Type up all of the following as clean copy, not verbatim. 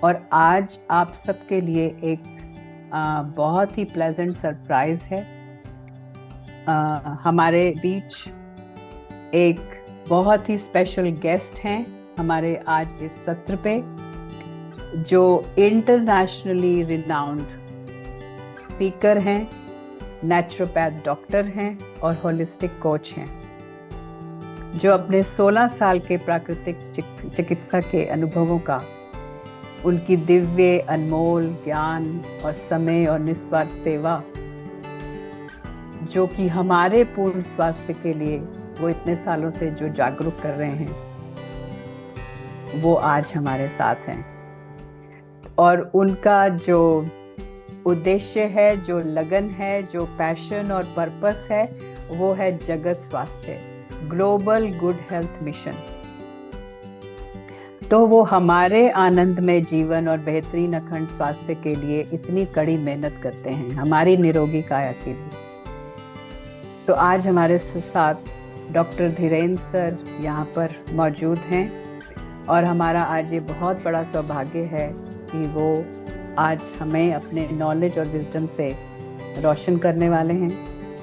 और आज आप सबके लिए एक बहुत ही प्लेजेंट सरप्राइज है। हमारे बीच एक बहुत ही स्पेशल गेस्ट हैं हमारे आज इस सत्र पे, जो इंटरनेशनली रिनाउंड स्पीकर हैं, नेचुरोपैथ डॉक्टर हैं और होलिस्टिक कोच हैं, जो अपने 16 साल के प्राकृतिक चिकित्सा के अनुभवों का, उनकी दिव्य अनमोल ज्ञान और समय और निस्वार्थ सेवा, जो कि हमारे पूर्ण स्वास्थ्य के लिए वो इतने सालों से जो जागरूक कर रहे हैं, वो आज हमारे साथ हैं। और उनका जो उद्देश्य है, जो लगन है, जो पैशन और पर्पस है, वो है जगत स्वास्थ्य, ग्लोबल गुड हेल्थ मिशन। तो वो हमारे आनंदमय जीवन और बेहतरीन अखंड स्वास्थ्य के लिए इतनी कड़ी मेहनत करते हैं, हमारी निरोगी काया के लिए। तो आज हमारे साथ डॉक्टर धीरेन्द्र सर यहाँ पर मौजूद हैं और हमारा आज ये बहुत बड़ा सौभाग्य है कि वो आज हमें अपने नॉलेज और विजडम से रोशन करने वाले हैं।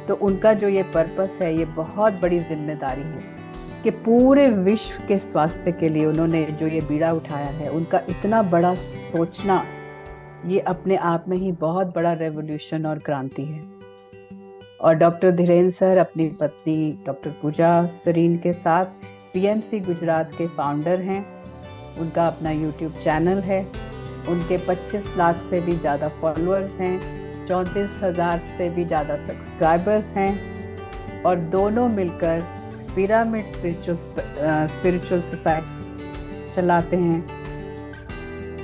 तो उनका जो ये पर्पस है, ये बहुत बड़ी जिम्मेदारी है कि पूरे विश्व के स्वास्थ्य के लिए उन्होंने जो ये बीड़ा उठाया है, उनका इतना बड़ा सोचना, ये अपने आप में ही बहुत बड़ा रेवोल्यूशन और क्रांति है। और डॉक्टर धीरेन्द्र सर अपनी पत्नी डॉक्टर पूजा सरीन के साथ पीएमसी गुजरात के फाउंडर हैं। उनका अपना यूट्यूब चैनल है, उनके 25 लाख से भी ज़्यादा फॉलोअर्स हैं, 34,000 से भी ज़्यादा सब्सक्राइबर्स हैं और दोनों मिलकर पिरामिड स्पिरिचुअल सोसाइटी चलाते हैं,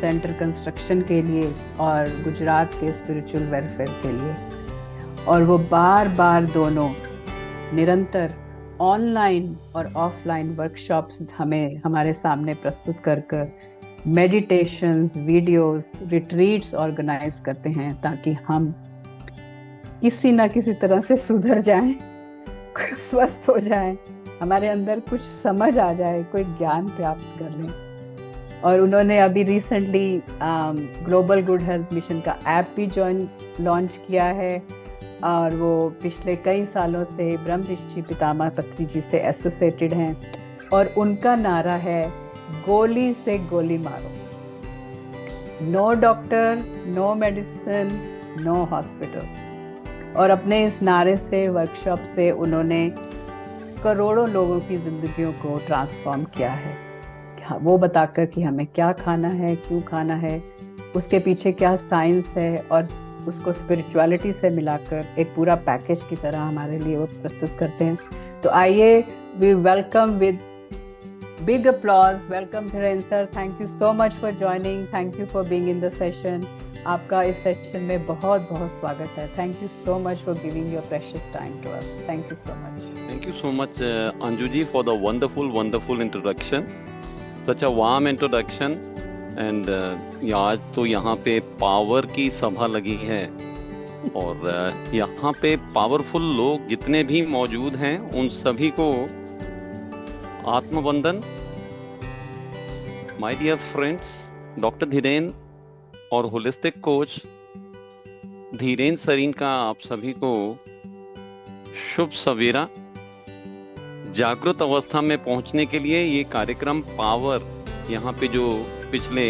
सेंटर कंस्ट्रक्शन के लिए और गुजरात के स्पिरिचुअल वेलफेयर के लिए। और वो बार बार दोनों निरंतर ऑनलाइन और ऑफलाइन वर्कशॉप्स हमारे सामने प्रस्तुत कर मेडिटेशंस, वीडियोस, रिट्रीट्स ऑर्गेनाइज करते हैं, ताकि हम किसी ना किसी तरह से सुधर जाएं, स्वस्थ हो जाएं, हमारे अंदर कुछ समझ आ जाए, कोई ज्ञान प्राप्त कर लें। और उन्होंने अभी recently global good health mission का ऐप भी लॉन्च किया है और वो पिछले कई सालों से ब्रह्म ऋषि पितामह पत्री जी से एसोसिएटेड हैं। और उनका नारा है, गोली से गोली मारो, no doctor, no medicine, no hospital. और अपने इस नारे से, वर्कशॉप से उन्होंने करोड़ों लोगों की जिंदगियों को ट्रांसफॉर्म किया है, वो बताकर कि हमें क्या खाना है, क्यों खाना है, उसके पीछे क्या साइंस है, और उसको स्पिरिचुअलिटी से मिलाकर एक पूरा पैकेज की तरह हमारे लिए वो प्रस्तुत करते हैं। तो आइए, we welcome with big applause, welcome Dhirendra sir. Thank you so much for joining, thank you for being in the session. आपका इस सेशन में बहुत बहुत स्वागत है। Thank you so much for giving your precious time to us. Thank you so much. Thank you so much, Anju ji, for the wonderful introduction. Such a warm introduction. And आज तो यहाँ पे power की सभा लगी है और यहाँ पे पावरफुल लोग जितने भी मौजूद हैं, उन सभी को आत्मवंदन। My dear friends, doctor Dhirendra और होलिस्टिक कोच धीरेन्द्र सरीन का आप सभी को शुभ सवेरा। जागृत अवस्था में पहुंचने के लिए ये कार्यक्रम पावर यहाँ पे जो पिछले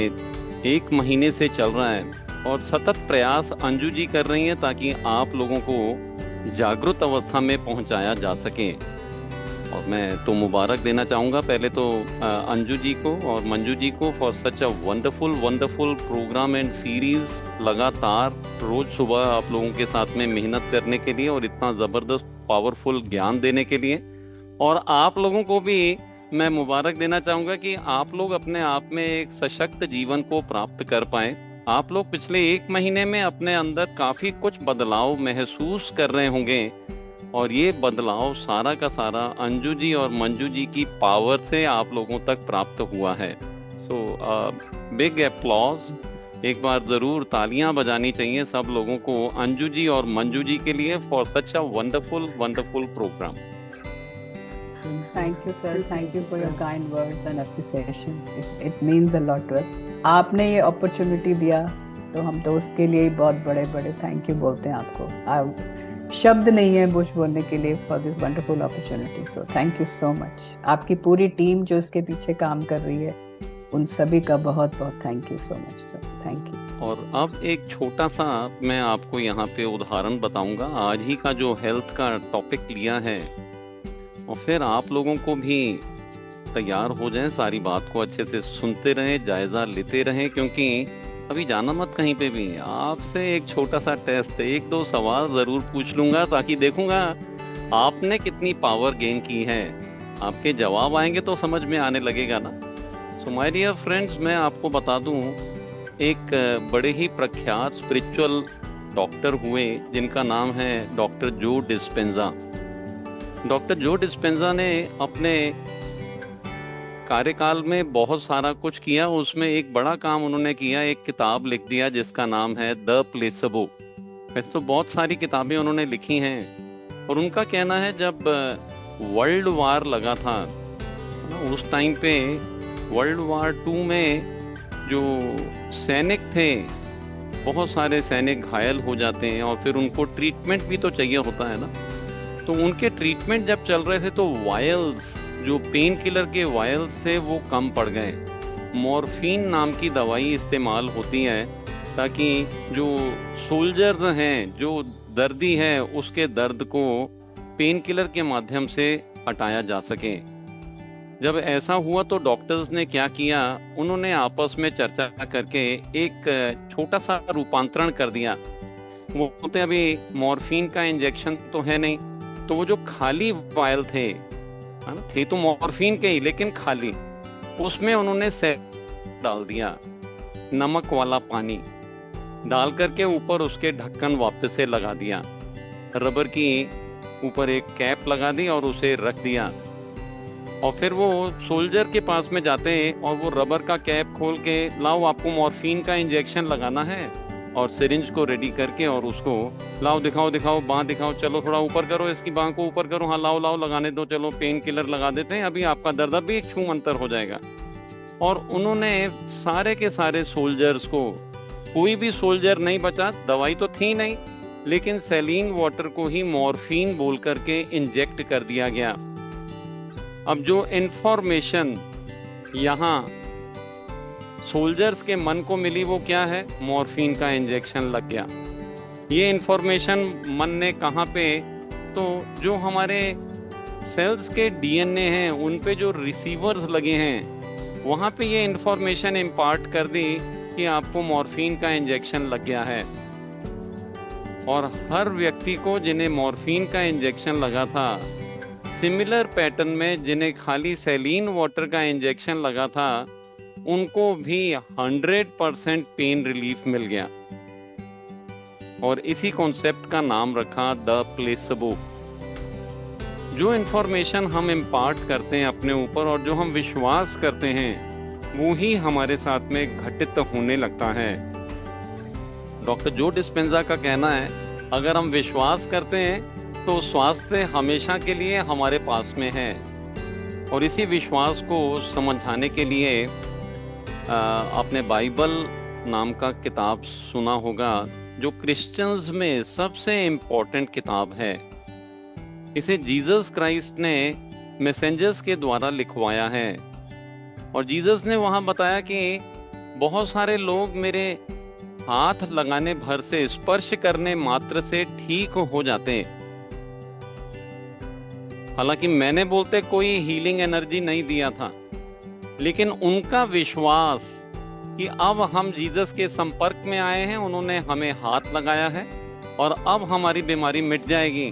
1 महीने से चल रहा है, और सतत प्रयास अंजू जी कर रही हैं ताकि आप लोगों को जागृत अवस्था में पहुंचाया जा सके। और मैं तो मुबारक देना चाहूँगा पहले तो अंजू जी को और मंजू जी को for such a wonderful program and series, लगातार रोज सुबह आप लोगों के साथ में मेहनत करने के लिए और इतना ज़बरदस्त पावरफुल ज्ञान देने के लिए। और आप लोगों को भी मैं मुबारक देना चाहूँगा कि आप लोग अपने आप में एक सशक्त जीवन को प्राप्त कर पाए। आप लोग पिछले 1 महीने में अपने अंदर काफ़ी कुछ बदलाव महसूस कर रहे होंगे और ये बदलाव सारा का सारा अंजू जी और मंजू जी की पावर से आप लोगों तक प्राप्त हुआ है। सो बिग एप्लॉज, एक बार ज़रूर तालियां बजानी चाहिए सब लोगों को अंजू जी और मंजू जी के लिए for such a wonderful program. Thank you, sir. Thank you for your kind words and appreciation. It means a lot to us. आपने ये opportunity दिया तो हम तो उसके लिए ही बहुत बड़े बड़े थैंक यू बोलते हैं आपको। शब्द नहीं है बुश बोलने के लिए for this wonderful opportunity. So thank you so much. आपकी पूरी टीम जो इसके पीछे काम कर रही है उन सभी का बहुत बहुत thank you so much sir. Thank you. और अब एक छोटा सा मैं आपको यहाँ पे उदाहरण बताऊंगा। आज ही का जो हेल्थ का टॉपिक लिया है, और फिर आप लोगों को भी तैयार हो जाएं, सारी बात को अच्छे से सुनते रहें, जायजा लेते रहें, क्योंकि अभी जाना मत कहीं पे भी। आपसे एक छोटा सा टेस्ट, एक दो सवाल जरूर पूछ लूंगा ताकि देखूंगा आपने कितनी पावर गेन की है। आपके जवाब आएंगे तो समझ में आने लगेगा ना। सो माय डियर फ्रेंड्स, मैं आपको बता दूं, एक बड़े ही प्रख्यात स्पिरिचुअल डॉक्टर हुए जिनका नाम है डॉक्टर जो डिस्पेंजा। डॉक्टर जो डिस्पेंजा ने अपने कार्यकाल में बहुत सारा कुछ किया। उसमें एक बड़ा काम उन्होंने किया, एक किताब लिख दिया जिसका नाम है द प्लेसबो। वैसे तो बहुत सारी किताबें उन्होंने लिखी हैं, और उनका कहना है जब वर्ल्ड वार लगा था उस टाइम पे, वर्ल्ड वार 2 में जो सैनिक थे, बहुत सारे सैनिक घायल हो जाते हैं और फिर उनको ट्रीटमेंट भी तो चाहिए होता है ना। तो उनके ट्रीटमेंट जब चल रहे थे तो वायल्स, जो पेन किलर के वायल्स से वो कम पड़ गए। मॉर्फिन नाम की दवाई इस्तेमाल होती है ताकि जो सोल्जर्स हैं, जो दर्दी है, उसके दर्द को पेन किलर के माध्यम से हटाया जा सके। जब ऐसा हुआ तो डॉक्टर्स ने क्या किया, उन्होंने आपस में चर्चा करके एक छोटा सा रूपांतरण कर दिया। वो बोलते अभी मॉर्फिन का इंजेक्शन तो है नहीं, तो वो जो खाली वायल थे तो मॉर्फिन के ही लेकिन खाली, उसमें उन्होंने डाल दिया नमक वाला पानी डाल करके, ऊपर उसके ढक्कन वापस से लगा दिया, रबर की ऊपर एक कैप लगा दी और उसे रख दिया। और फिर वो सोल्जर के पास में जाते हैं और वो रबर का कैप खोल के, लाओ आपको मॉर्फिन का इंजेक्शन लगाना है, और सिरिंज को रेडी करके और उसको लाओ, दिखाओ बांह दिखाओ, चलो थोड़ा ऊपर करो, इसकी बांह को ऊपर करो, हाँ लाओ लगाने दो, चलो पेन किलर लगा देते हैं, अभी आपका दर्द भी एक छू मंतर हो जाएगा। और उन्होंने सारे के सारे सोल्जर्स को, कोई भी सोल्जर नहीं बचा, दवाई तो थी नहीं, लेकिन सैलीन वाटर को ही मॉर्फिन बोल करके इंजेक्ट कर दिया गया। अब जो इंफॉर्मेशन यहाँ सोल्जर्स के मन को मिली वो क्या है, मॉर्फिन का इंजेक्शन लग गया। ये इंफॉर्मेशन मन ने कहाँ पे, तो जो हमारे सेल्स के डीएनए हैं उन पे जो रिसीवर्स लगे हैं, वहाँ पे ये इंफॉर्मेशन इम्पार्ट कर दी कि आपको मॉर्फिन का इंजेक्शन लग गया है। और हर व्यक्ति को जिन्हें मॉर्फिन का इंजेक्शन लगा था, सिमिलर पैटर्न में जिन्हें खाली सैलीन वाटर का इंजेक्शन लगा था, उनको भी 100% पेन रिलीफ मिल गया। और इसी कॉन्सेप्ट का नाम रखा द प्लेसबो। जो इंफॉर्मेशन हम इम्पार्ट करते हैं अपने ऊपर और जो हम विश्वास करते हैं, वो ही हमारे साथ में घटित होने लगता है। डॉक्टर जो डिस्पेंजा का कहना है, अगर हम विश्वास करते हैं तो स्वास्थ्य हमेशा के लिए हमारे पास में है। और इसी विश्वास को समझाने के लिए आपने बाइबल नाम का किताब सुना होगा, जो क्रिश्चियंस में सबसे इम्पोर्टेंट किताब है। इसे जीसस क्राइस्ट ने मैसेंजर्स के द्वारा लिखवाया है। और जीसस ने वहां बताया कि बहुत सारे लोग मेरे हाथ लगाने भर से, स्पर्श करने मात्र से ठीक हो जाते हैं। हालांकि मैंने बोलते कोई हीलिंग एनर्जी नहीं दिया था, लेकिन उनका विश्वास कि अब हम जीसस के संपर्क में आए हैं, उन्होंने हमें हाथ लगाया है और अब हमारी बीमारी मिट जाएगी,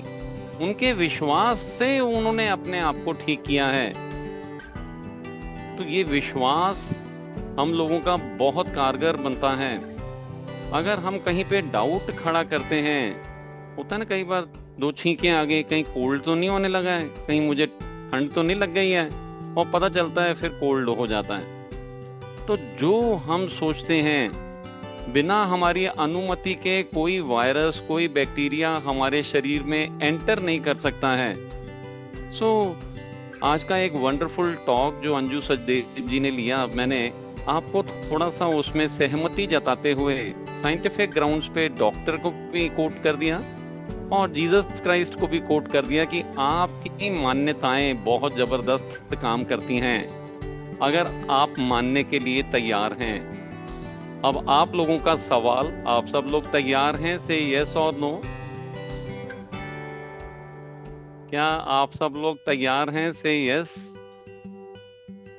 उनके विश्वास से उन्होंने अपने आप को ठीक किया है। तो ये विश्वास हम लोगों का बहुत कारगर बनता है। अगर हम कहीं पे डाउट खड़ा करते हैं, होता है ना कई बार, 2 छींकें आ गई, कहीं कोल्ड तो नहीं होने लगा है, कहीं मुझे ठंड तो नहीं लग गई है, और पता चलता है फिर कोल्ड हो जाता है। तो जो हम सोचते हैं, बिना हमारी अनुमति के कोई वायरस, कोई बैक्टीरिया हमारे शरीर में एंटर नहीं कर सकता है। सो आज का एक वंडरफुल टॉक जो अंजू सचदेव जी ने लिया, मैंने आपको थोड़ा सा उसमें सहमति जताते हुए साइंटिफिक ग्राउंड्स पे डॉक्टर को भी कोट कर दिया और जीसस क्राइस्ट को भी कोट कर दिया कि आपकी मान्यताएं बहुत जबरदस्त काम करती हैं अगर आप मानने के लिए तैयार हैं। अब आप लोगों का सवाल, आप सब लोग तैयार हैं? से यस और नो। क्या आप सब लोग तैयार हैं? से यस,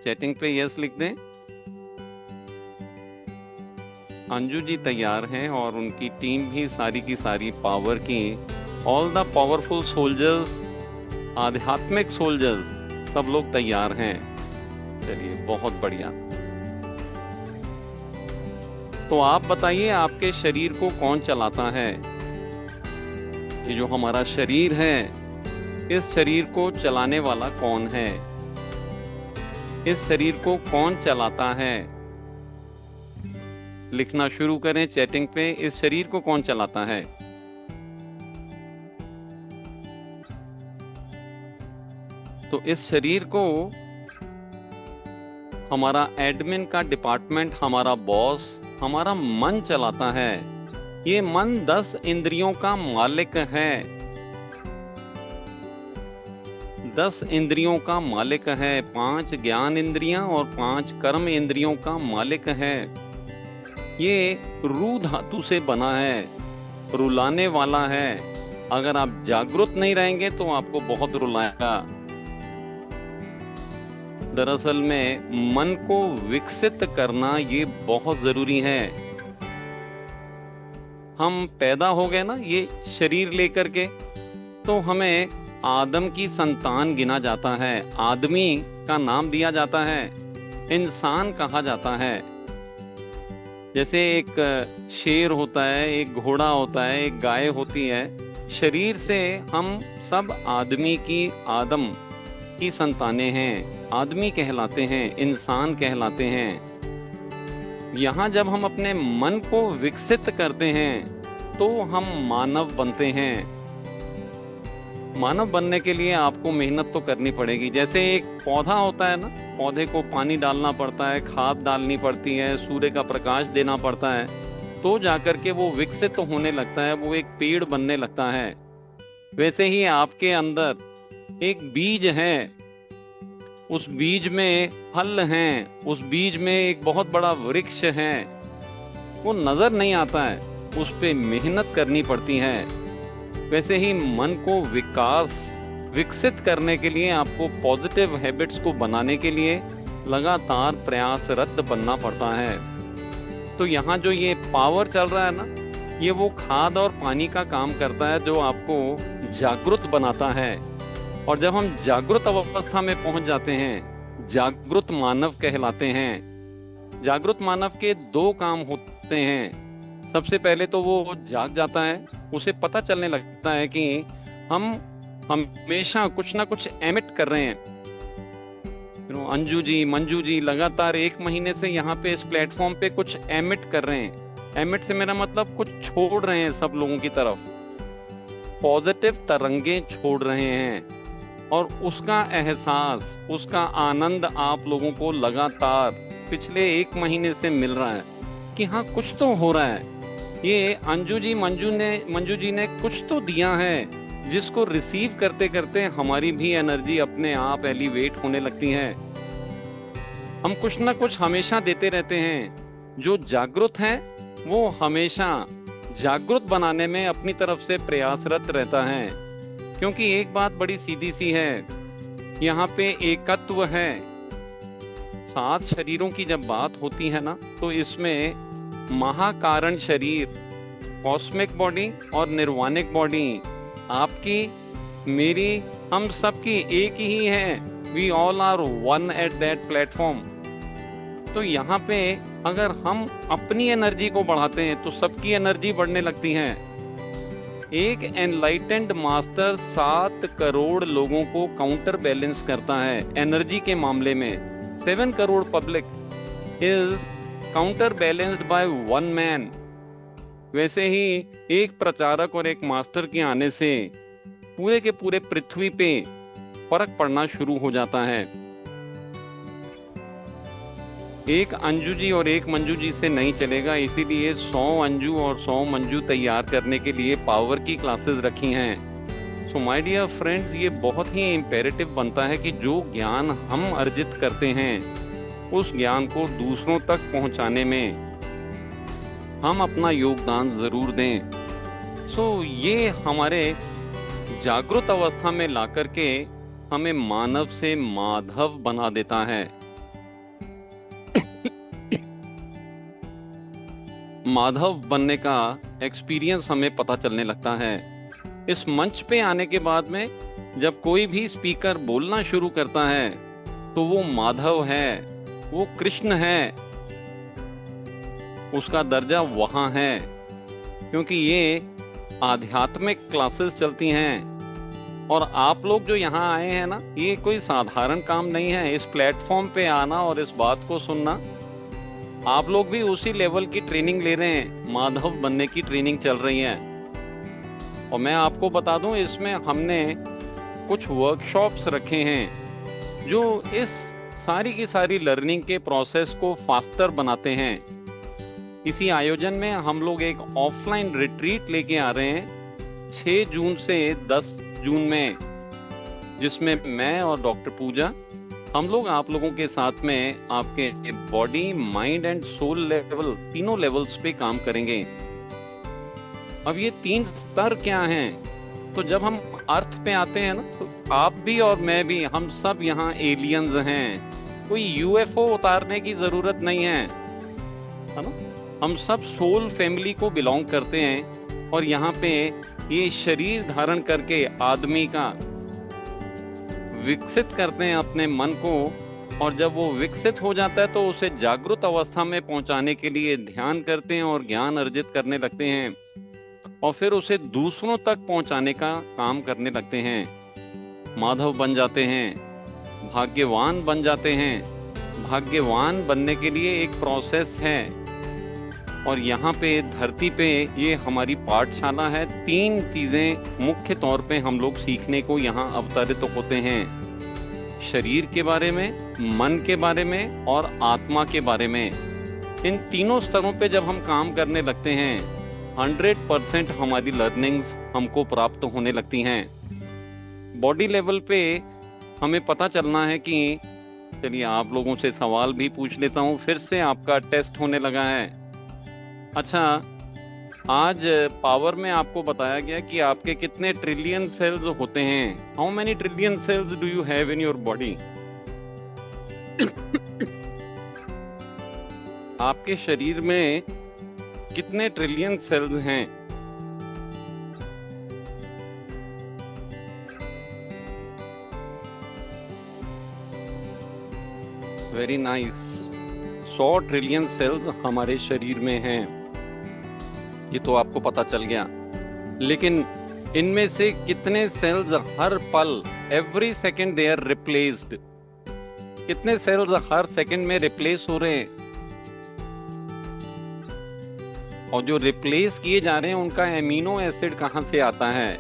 चैटिंग पे यस लिख दें। अंजू जी तैयार हैं और उनकी टीम भी सारी की सारी पावर की, ऑल द पावरफुल सोल्जर्स, आध्यात्मिक सोल्जर्स, सब लोग तैयार हैं। चलिए, बहुत बढ़िया। तो आप बताइए, आपके शरीर को कौन चलाता है? ये जो हमारा शरीर है, इस शरीर को चलाने वाला कौन है? इस शरीर को कौन चलाता है? लिखना शुरू करें चैटिंग पे, इस शरीर को कौन चलाता है? तो इस शरीर को हमारा एडमिन का डिपार्टमेंट, हमारा बॉस, हमारा मन चलाता है। ये मन 10 इंद्रियों का मालिक है। 10 इंद्रियों का मालिक है। 5 ज्ञान इंद्रियां और 5 कर्म इंद्रियों का मालिक है। ये रू धातु से बना है, रुलाने वाला है। अगर आप जागरूक नहीं रहेंगे तो आपको बहुत रुलाएगा। दरअसल में मन को विकसित करना ये बहुत जरूरी है। हम पैदा हो गए ना ये शरीर लेकर के, तो हमें आदम की संतान गिना जाता है, आदमी का नाम दिया जाता है, इंसान कहा जाता है। जैसे एक शेर होता है, एक घोड़ा होता है, एक गाय होती है। शरीर से हम सब आदमी की, आदम की संतानें हैं, आदमी कहलाते हैं, इंसान कहलाते हैं। यहाँ जब हम अपने मन को विकसित करते हैं तो हम मानव बनते हैं। मानव बनने के लिए आपको मेहनत तो करनी पड़ेगी। जैसे एक पौधा होता है ना, पौधे को पानी डालना पड़ता है, खाद डालनी पड़ती है, सूर्य का प्रकाश देना पड़ता है, तो जाकर के वो विकसित तो होने लगता है, वो एक पेड़ बनने लगता है। वैसे ही आपके अंदर एक बीज है, उस बीज में फल हैं, उस बीज में एक बहुत बड़ा वृक्ष है। वो नजर नहीं आता है, उस पे मेहनत करनी पड़ती है। वैसे ही मन को विकसित करने के लिए आपको पॉजिटिव हैबिट्स को बनाने के लिए लगातार प्रयासरत बनना पड़ता है। तो यहाँ जो ये पावर चल रहा है ना, ये वो खाद और पानी का काम करता है जो आपको जागरूक बनाता है। और जब हम जागरूक अवस्था में पहुंच जाते हैं, जागरूक मानव कहलाते हैं। जागरूक मानव के 2 काम होते हैं। सबसे पहले तो वो जाग जाता है, उसे पता चलने लगता है कि हम हमेशा कुछ ना कुछ एमिट कर रहे हैं। अंजू जी, मंजू जी लगातार 1 महीने से यहाँ पे इस प्लेटफॉर्म पे कुछ एमिट कर रहे हैं। एमिट से मेरा मतलब कुछ छोड़ रहे हैं, सब लोगों की तरफ पॉजिटिव तरंगे छोड़ रहे हैं। और उसका एहसास, उसका आनंद आप लोगों को लगातार पिछले 1 महीने से मिल रहा है कि हाँ, कुछ तो हो रहा है। ये अंजू जी, मंजू जी ने कुछ तो दिया है, जिसको रिसीव करते करते हमारी भी एनर्जी अपने आप एलिवेट होने लगती है। हम कुछ ना कुछ हमेशा देते रहते हैं। जो जागरूक है वो हमेशा जागरूक बनाने में अपनी तरफ से प्रयासरत रहता है। क्योंकि एक बात बड़ी सीधी सी है, यहाँ पे एकत्व है। 7 शरीरों की जब बात होती है ना, तो इसमें महाकारण शरीर, कॉस्मिक बॉडी और निर्वाणिक बॉडी, आपकी, मेरी, हम सबकी एक ही है। We all are one at that platform. तो यहाँ पे अगर हम अपनी एनर्जी को बढ़ाते हैं तो सबकी एनर्जी बढ़ने लगती है। एक एनलाइटेंड मास्टर 7 करोड़ लोगों को काउंटर बैलेंस करता है एनर्जी के मामले में। 7 crore public is counter balanced bye 1 man. वैसे ही एक प्रचारक और एक मास्टर के आने से पूरे के पूरे पृथ्वी पे फर्क पड़ना शुरू हो जाता है। एक अंजू जी और एक मंजू जी से नहीं चलेगा, इसीलिए 100 अंजू और 100 मंजू तैयार करने के लिए पावर की क्लासेस रखी हैं। सो माय डियर फ्रेंड्स, ये बहुत ही इम्पेरेटिव बनता है कि जो ज्ञान हम अर्जित करते हैं उस ज्ञान को दूसरों तक पहुंचाने में हम अपना योगदान जरूर दें। सो ये हमारे जागृत अवस्था में ला करके हमें मानव से माधव बना देता है। माधव बनने का एक्सपीरियंस हमें पता चलने लगता है। इस मंच पे आने के बाद में जब कोई भी स्पीकर बोलना शुरू करता है तो वो माधव है, वो कृष्ण है, उसका दर्जा वहां है, क्योंकि ये आध्यात्मिक क्लासेस चलती हैं। और आप लोग जो यहाँ आए हैं ना, ये कोई साधारण काम नहीं है। इस प्लेटफॉर्म पे आना और इस बात को सुनना, आप लोग भी उसी लेवल की ट्रेनिंग ले रहे हैं, माधव बनने की ट्रेनिंग चल रही है। और मैं आपको बता दूं, इसमें हमने कुछ वर्कशॉप्स रखे हैं जो इस सारी की सारी लर्निंग के प्रोसेस को फास्टर बनाते हैं। इसी आयोजन में हम लोग एक ऑफलाइन रिट्रीट लेके आ रहे हैं 6 जून से 10 जून में, जिसमें मैं और डॉक्टर पूजा हम लोग आप लोगों के साथ में आपके body, mind and soul level, तीनों लेवल्स पे काम करेंगे। अब ये 3 स्तर क्या हैं? तो जब हम अर्थ पे आते हैं ना, तो आप भी और मैं भी, हम सब यहाँ एलियंस हैं। कोई यूएफओ उतारने की जरूरत नहीं है ना। हम सब सोल फैमिली को बिलोंग करते हैं और यहाँ पे ये शरीर धारण करके आदमी का विकसित करते हैं अपने मन को। और जब वो विकसित हो जाता है तो उसे जागृत अवस्था में पहुंचाने के लिए ध्यान करते हैं और ज्ञान अर्जित करने लगते हैं, और फिर उसे दूसरों तक पहुंचाने का काम करने लगते हैं। माधव बन जाते हैं, भाग्यवान बन जाते हैं। भाग्यवान बनने के लिए एक प्रोसेस है, और यहाँ पे धरती पे ये हमारी पाठशाला है। 3 चीजें मुख्य तौर पे हम लोग सीखने को यहाँ अवतरित होते हैं: शरीर के बारे में, मन के बारे में और आत्मा के बारे में। इन तीनों स्तरों पे जब हम काम करने लगते हैं, 100% हमारी लर्निंग्स हमको प्राप्त होने लगती हैं। बॉडी लेवल पे हमें पता चलना है कि, चलिए आप लोगों से सवाल भी पूछ लेता हूँ, फिर से आपका टेस्ट होने लगा है। अच्छा, आज पावर में आपको बताया गया कि आपके कितने ट्रिलियन सेल्स होते हैं। How many trillion cells do you have in your body? आपके शरीर में कितने ट्रिलियन सेल्स हैं? Very nice. 100 ट्रिलियन सेल्स हमारे शरीर में हैं, ये तो आपको पता चल गया। लेकिन इनमें से कितने सेल्स हर पल, every second they are replaced, कितने सेल्स हर सेकेंड में रिप्लेस हो रहे हैं? और जो रिप्लेस किए जा रहे हैं उनका एमिनो एसिड कहां से आता है?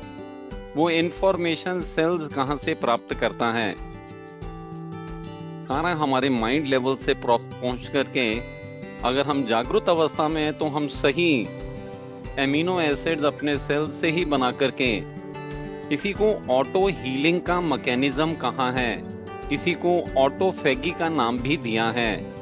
वो इंफॉर्मेशन सेल्स कहां से प्राप्त करता है? सारा हमारे माइंड लेवल से पहुंच करके, अगर हम जागृत अवस्था में हैं तो हम सही एमिनो एसिड्स अपने सेल से ही बना करके, इसी को ऑटो हीलिंग का मैकेनिज्म कहा है, इसी को ऑटोफेगी का नाम भी दिया है।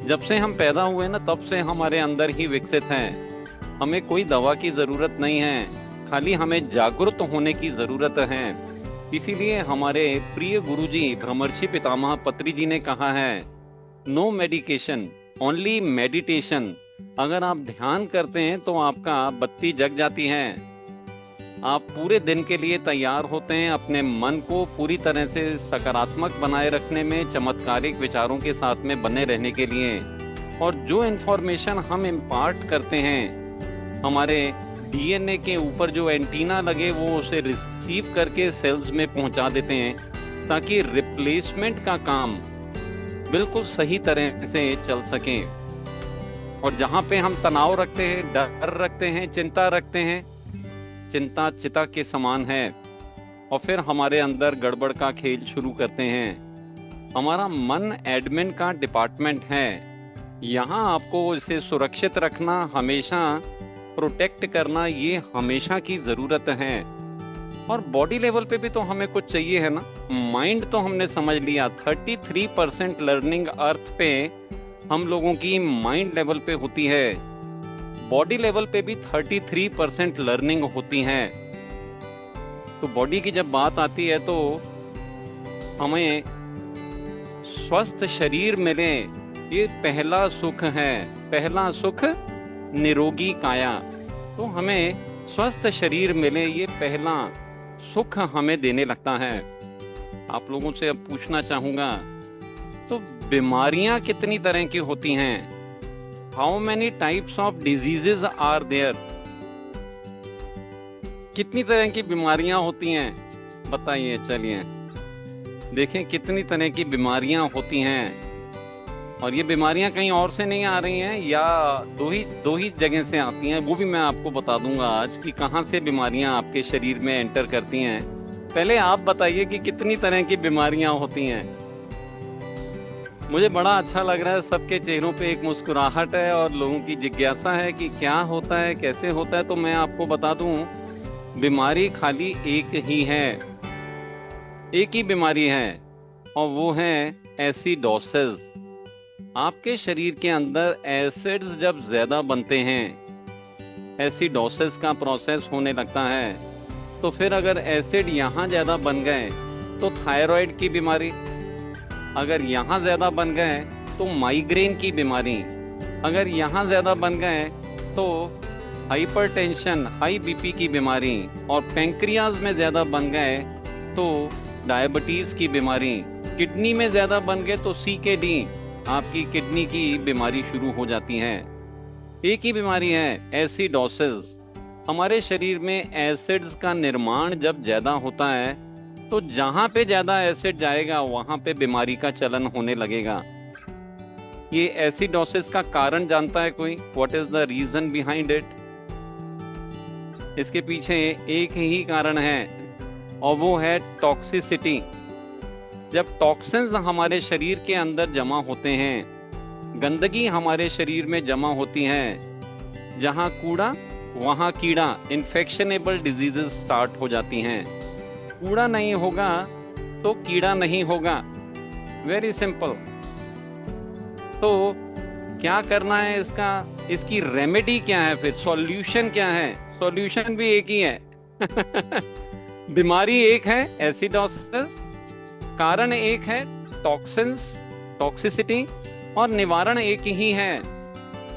जब से हम पैदा हुए ना, तब से हमारे अंदर ही विकसित हैं। हमें कोई दवा की जरूरत नहीं है, खाली हमें जागरूक होने की जरूरत है। इसीलिए हमारे प्रिय गुरुजी ब्रह्मर्षि पितामह पत्री जी ने कहा है, नो मेडिकेशन, ओनली मेडिटेशन। अगर आप ध्यान करते हैं तो आपका बत्ती जग जाती है। आप पूरे दिन के लिए तैयार होते हैं अपने मन को पूरी तरह से सकारात्मक बनाए रखने में, चमत्कारिक विचारों के साथ में बने रहने के लिए। और जो इन्फॉर्मेशन हम इम्पार्ट करते हैं, हमारे डीएनए के ऊपर जो एंटीना लगे वो उसे रिसीव करके सेल्स में पहुंचा देते हैं, ताकि रिप्लेसमेंट का काम बिल्कुल सही तरह से चल सके। और जहां पे हम तनाव रखते हैं, डर रखते हैं, चिंता रखते हैं, चिंता चिता के समान है। और फिर हमारे अंदर गड़बड़ का खेल शुरू करते हैं। हमारा मन एडमिन का डिपार्टमेंट है, यहाँ आपको इसे सुरक्षित रखना, हमेशा प्रोटेक्ट करना, ये हमेशा की जरूरत है। और बॉडी लेवल पे भी तो हमें कुछ चाहिए है ना। माइंड तो हमने समझ लिया, 33% लर्निंग अर्थ पे हम लोगों की माइंड लेवल पे होती है, बॉडी लेवल पे भी 33% लर्निंग होती है। तो बॉडी की जब बात आती है तो हमें स्वस्थ शरीर मिले, ये पहला सुख है। पहला सुख निरोगी काया। तो हमें स्वस्थ शरीर मिले, ये पहला सुख हमें देने लगता है। आप लोगों से अब पूछना चाहूंगा, तो बीमारियां कितनी तरह की होती हैं? How many types of diseases are there? कितनी तरह की बीमारियां होती हैं बताइए। चलिए देखें कितनी तरह की बीमारियां होती हैं। और ये बीमारियां कहीं और से नहीं आ रही हैं, या दो ही जगह से आती हैं। वो भी मैं आपको बता दूंगा आज कि कहां से बीमारियां आपके शरीर में एंटर करती हैं। पहले आप बताइए कि कितनी तरह की बीमारियां होती हैं। मुझे बड़ा अच्छा लग रहा है, सबके चेहरों पे एक मुस्कुराहट है और लोगों की जिज्ञासा है कि क्या होता है, कैसे होता है। तो मैं आपको बता दूं, बीमारी खाली एक ही है, एक ही बीमारी है, और वो है एसिडोसिस। आपके शरीर के अंदर एसिड्स जब ज्यादा बनते हैं, एसिडोसिस का प्रोसेस होने लगता है, तो फिर अगर एसिड यहाँ ज्यादा बन गए तो थायराइड की बीमारी, अगर यहाँ ज्यादा बन गए तो माइग्रेन की बीमारी, अगर यहाँ ज्यादा बन गए तो हाइपरटेंशन, हाई बीपी की बीमारी, और पैंक्रियाज में ज्यादा बन गए तो डायबिटीज की बीमारी, किडनी में ज्यादा बन गए तो CKD, आपकी किडनी की बीमारी शुरू हो जाती है। एक ही बीमारी है एसिडोसिस। हमारे शरीर में एसिड्स का निर्माण जब ज्यादा होता है तो जहां पे ज्यादा एसिड जाएगा वहां पे बीमारी का चलन होने लगेगा। ये एसिडोसिस का कारण जानता है कोई? What is the reason behind it? इसके पीछे एक ही कारण है, और वो है टॉक्सिसिटी। जब टॉक्सिन्स हमारे शरीर के अंदर जमा होते हैं, गंदगी हमारे शरीर में जमा होती है, जहां कूड़ा वहां कीड़ा, इन्फेक्शनेबल डिजीजेस स्टार्ट हो जाती हैं। कूड़ा नहीं होगा तो कीड़ा नहीं होगा, वेरी सिंपल। तो क्या करना है इसका? इसकी रेमेडी क्या है, फिर सॉल्यूशन क्या है? सॉल्यूशन भी एक ही है बीमारी एक है एसिडोसिस, कारण एक है टॉक्सिन्स, टॉक्सिसिटी, और निवारण एक ही है,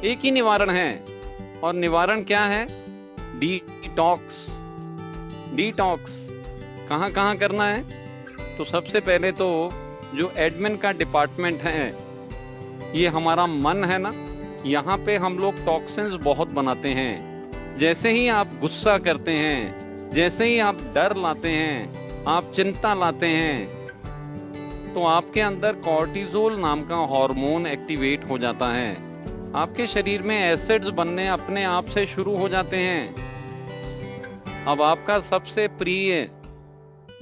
एक ही निवारण है। और निवारण क्या है? डिटॉक्स। डिटॉक्स कहाँ कहाँ करना है? तो सबसे पहले तो जो एडमिन का डिपार्टमेंट है, ये हमारा मन है ना, यहाँ पे हम लोग टॉक्सिन्स बहुत बनाते हैं। जैसे ही आप गुस्सा करते हैं, जैसे ही आप डर लाते हैं, आप चिंता लाते हैं, तो आपके अंदर कॉर्टिसोल नाम का हार्मोन एक्टिवेट हो जाता है। आपके शरीर में एसिड्स बनने अपने आप से शुरू हो जाते हैं। अब आपका सबसे प्रिय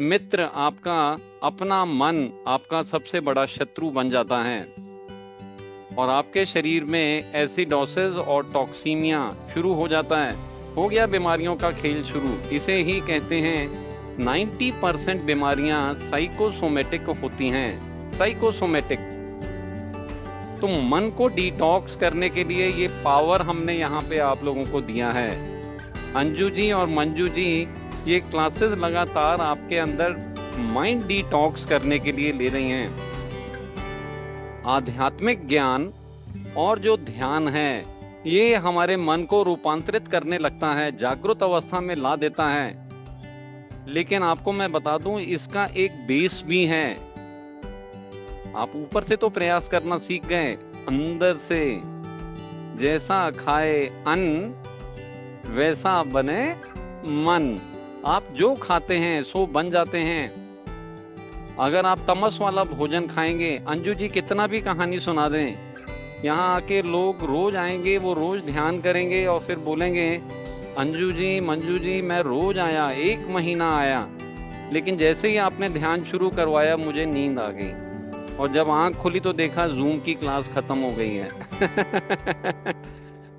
मित्र, आपका अपना मन, आपका सबसे बड़ा शत्रु बन जाता है, और आपके शरीर में एसिडोसिस और टॉक्सीमिया शुरू हो जाता है। हो गया बीमारियों का खेल शुरू। इसे ही कहते हैं 90% बीमारियां साइकोसोमेटिक होती हैं। साइकोसोमेटिक। तो मन को डिटॉक्स करने के लिए ये पावर हमने यहाँ पे आप लोगों को दिया है। अंजू जी और मंजू जी ये क्लासेस लगातार आपके अंदर माइंड डिटॉक्स करने के लिए ले रही हैं। आध्यात्मिक ज्ञान और जो ध्यान है, ये हमारे मन को रूपांतरित करने लगता है, जागृत अवस्था में ला देता है। लेकिन आपको मैं बता दूं, इसका एक बेस भी है। आप ऊपर से तो प्रयास करना सीख गए, अंदर से जैसा खाए अन्न वैसा बने मन। आप जो खाते हैं सो बन जाते हैं। अगर आप तमस वाला भोजन खाएंगे, अंजू जी कितना भी कहानी सुना दें, यहाँ आके लोग रोज आएंगे, वो रोज ध्यान करेंगे और फिर बोलेंगे, अंजू जी मंजू जी मैं रोज आया, 1 महीना आया, लेकिन जैसे ही आपने ध्यान शुरू करवाया मुझे नींद आ गई, और जब आंख खुली तो देखा जूम की क्लास खत्म हो गई है।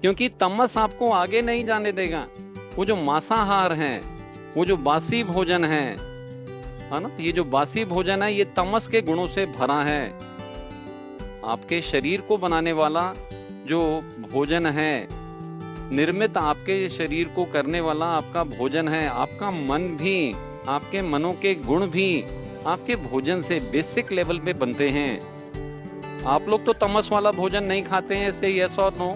क्योंकि तमस आपको आगे नहीं जाने देगा। वो जो मांसाहार है, वो जो बासी भोजन है ना, ये जो बासी भोजन है ये तमस के गुणों से भरा है। आपके शरीर को बनाने वाला जो भोजन है, निर्मित आपके शरीर को करने वाला आपका भोजन है। आपका मन भी, आपके मनों के गुण भी आपके भोजन से बेसिक लेवल पे बनते हैं। आप लोग तो तमस वाला भोजन नहीं खाते हैं, ऐसे यस और नो।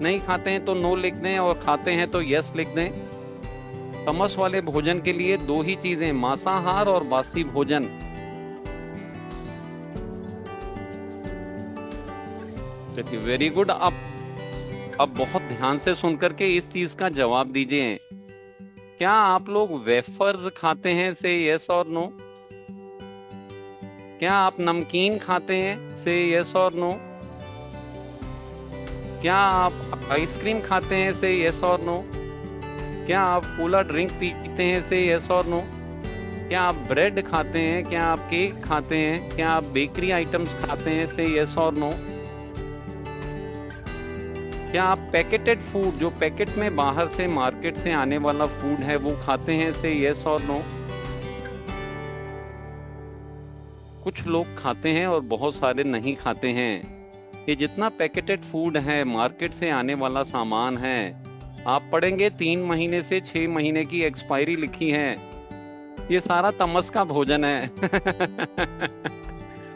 नहीं खाते हैं तो नो लिख दें, और खाते हैं तो यस लिख दें। तमस वाले भोजन के लिए दो ही चीजें, मांसाहार और बासी भोजन। चलिए, वेरी गुड। अब बहुत ध्यान से सुनकर के इस चीज का जवाब दीजिए। क्या आप लोग वेफर्स खाते हैं? से यस और नो। क्या आप नमकीन खाते हैं? से यस और नो। क्या आप आइसक्रीम खाते हैं? से यस और नो। क्या आप कोला ड्रिंक पीते हैं? से यस और नो। क्या आप ब्रेड खाते हैं? क्या आप केक खाते हैं? क्या आप बेकरी आइटम्स खाते हैं? से यस और नो। क्या आप पैकेटेड फूड, जो पैकेट में बाहर से मार्केट से आने वाला फूड है, वो खाते हैं? से यस और नो। कुछ लोग खाते हैं और बहुत सारे नहीं खाते हैं। ये जितना पैकेटेड फूड है, मार्केट से आने वाला सामान है, आप पढ़ेंगे 3 महीने से 6 महीने की एक्सपायरी लिखी है। ये सारा तमस का भोजन है।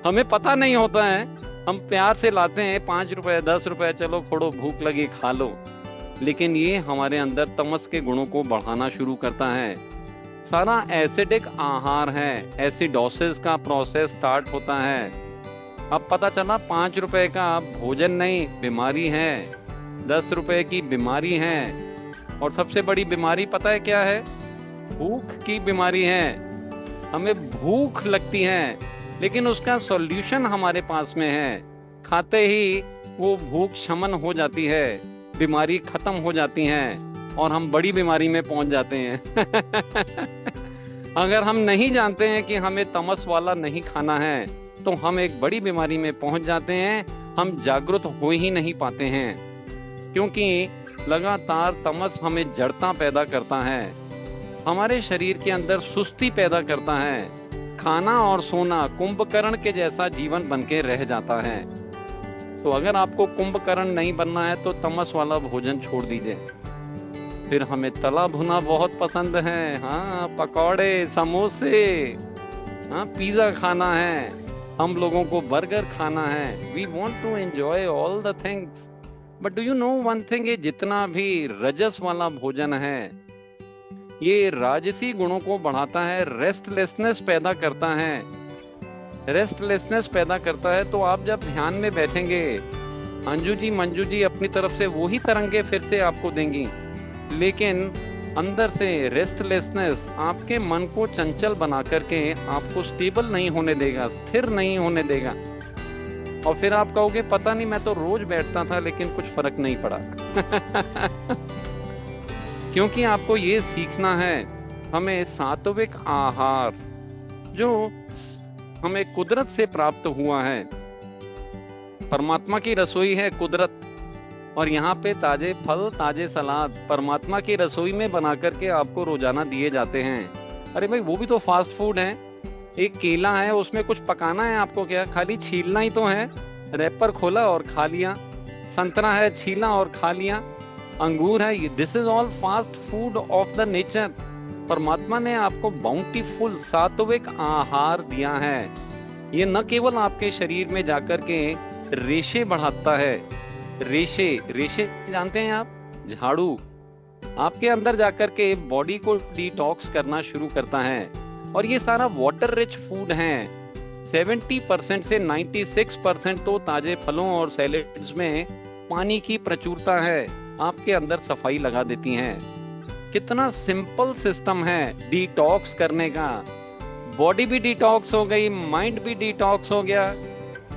हमें पता नहीं होता है, हम प्यार से लाते हैं, 5 रुपए 10 रुपए, चलो खोड़ो, भूख लगी खा लो। लेकिन ये हमारे अंदर तमस के गुणों को बढ़ाना शुरू करता है। सारा एसिडिक आहार है, एसिडोसिस का प्रोसेस स्टार्ट होता है। अब पता चला 5 रुपए का भोजन नहीं, बीमारी है, 10 रुपए की बीमारी है। और सबसे बड़ी बीमारी पता है क्या है? भूख की बीमारी है। हमें भूख लगती है, लेकिन उसका सॉल्यूशन हमारे पास में है। खाते ही वो भूख शमन हो जाती है, बीमारी खत्म हो जाती है, और हम बड़ी बीमारी में पहुंच जाते हैं। अगर हम नहीं जानते हैं कि हमें तमस वाला नहीं खाना है, तो हम एक बड़ी बीमारी में पहुंच जाते हैं। हम जागरूक हो ही नहीं पाते हैं, क्योंकि लगातार तमस हमें जड़ता पैदा करता है, हमारे शरीर के अंदर सुस्ती पैदा करता है। खाना और सोना कुंभकर्ण के जैसा जीवन बनके रह जाता है। तो अगर आपको कुंभकर्ण नहीं बनना है तो तमस वाला भोजन छोड़ दीजिए। फिर हमें तला भुना बहुत पसंद है, हाँ, पकौड़े, समोसे, हाँ, पिज्जा खाना है, हम लोगों को बर्गर खाना है। We want to enjoy all the things, but do you know one thing, ये जितना भी रजस वाला भोजन है, ये राजसी गुणों को बढ़ाता है, रेस्टलेसनेस पैदा करता है। रेस्टलेसनेस पैदा करता है। तो आप जब ध्यान में बैठेंगे, अंजू जी मंजू जी अपनी तरफ से वही तरंगे फिर से आपको देंगी, लेकिन अंदर से रेस्टलेसनेस आपके मन को चंचल बना करके आपको स्टेबल नहीं होने देगा, स्थिर नहीं होने देगा। और फिर आप कहोगे पता नहीं, मैं तो रोज बैठता था लेकिन कुछ फर्क नहीं पड़ा। क्योंकि आपको ये सीखना है, हमें सात्विक आहार जो हमें कुदरत से प्राप्त हुआ है, परमात्मा की रसोई है कुदरत, और यहाँ पे ताजे फल, ताजे सलाद परमात्मा की रसोई में बना करके आपको रोजाना दिए जाते हैं। अरे भाई, वो भी तो फास्ट फूड है। एक केला है, उसमें कुछ पकाना है आपको क्या? खाली छीलना ही तो है, रैपर खोला और खा लिया। संतरा है, छीला और खा लिया। अंगूर है, this is all fast food of the nature. परमात्मा ने आपको बाउंटीफुल सात्विक आहार दिया है। ये न केवल आपके शरीर में जाकर के रेशे बढ़ाता है, रेशे जानते हैं आप? झाड़ू आपके अंदर जाकर के बॉडी को डिटॉक्स करना शुरू करता है। और ये सारा वाटर रिच फूड है। 70% से 96% तो ताजे फलों और सैलेड्स में पानी की प्रचुरता है, आपके अंदर सफाई लगा देती हैं। कितना सिंपल सिस्टम है डिटॉक्स करने का। बॉडी भी डिटॉक्स हो गई, माइंड भी डिटॉक्स हो गया।